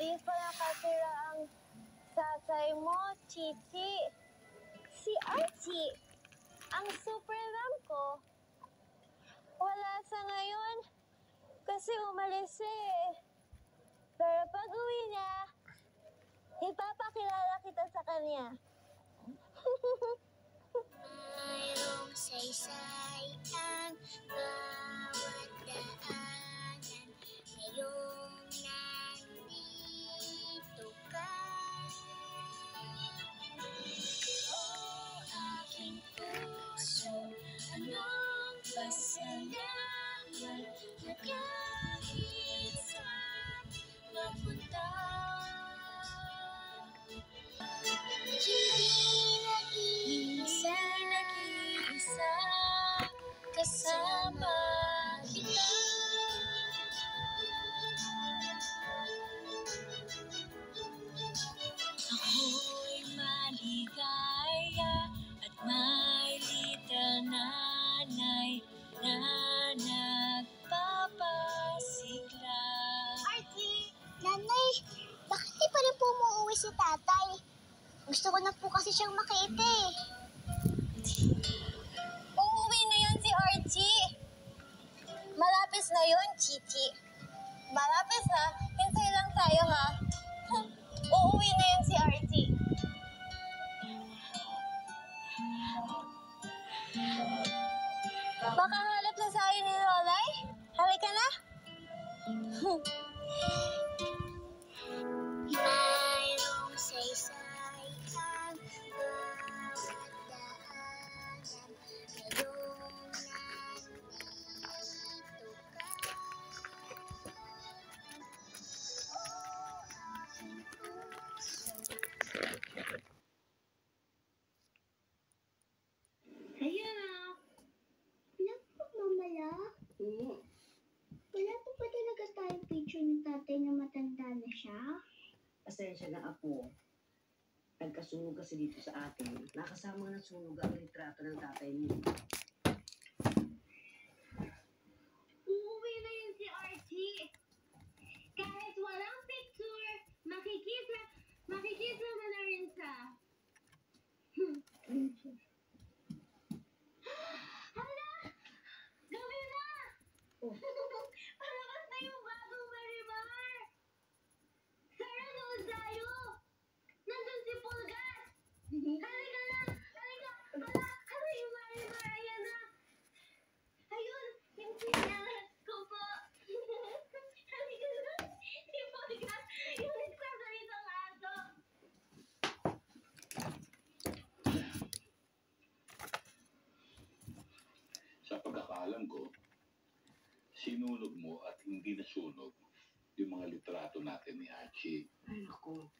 Di pa nakatira ang tatay mo, Chichi. Si Archie, ang super ram ko. Wala sa ngayon kasi umalis eh. Pero pag uwi niya, ipapakilala kita sa kanya. Mayroong saysay ang bawat daanan. Ngayong nandito ka, oh aking puso, anong pasalamat na kahit saan mapunta. Nag-iisa kasama kita. Ako'y maligaya at may little nanay na nagpapasigla. Archie! Nanay, bakit di pa rin po umuwi si tatay? Gusto ko na po kasi siyang makita eh. Uuwi na yun si Archie. Malapis na yun, Chichi. Malapis na. Hintay lang tayo, ha? Uuwi na yun si Archie. Baka halap na sa'yo ni Lolay? Halika na. Mayroong saysay ang bawat daanan. Ngayong nandito ka, oh aking puso. Ayan. Wala po mamala. Wala po ba talaga tayong picture ng tatay na matanda na siya? Pasensya na ako. Nagkasunog kasi dito sa atin. Nakasama ng sunog ang litrato ng tatay niyo. Uuwi na yun si Archie. Kahit walang picture, makikita mo na rin siya. Hala! Gabi na! Oh. Palabas na yung bagong Marimar! Tara, noon tayo! Nandun si Pulgas! Halika na! Halika! Hala yung Marimar! Ayan na! Ayun! Yung sinyalas ko po! Halika na! Si Pulgas! Yung nagsasaritang aso! Sa pagkakaalam ko, sinunog mo at hindi nasunog yung mga litrato natin ni Archie. Ay, naku.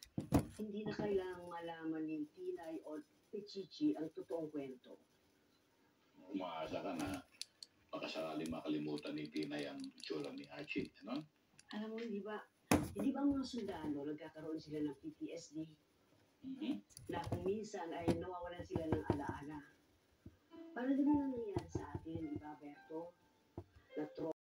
Hindi na kailangang malaman ni Tinay o Pichichi ang totoong kwento. Umaasa ka na baka sakaling makalimutan ni Tinay ang itsura ni Archie, ano? Alam mo, hindi ba ang mga sundalo nagkakaroon sila ng PTSD? Na kung minsan ay nawawalan sila ng alaala. Para din na nangyayari sa atin, di ba, Berto? Na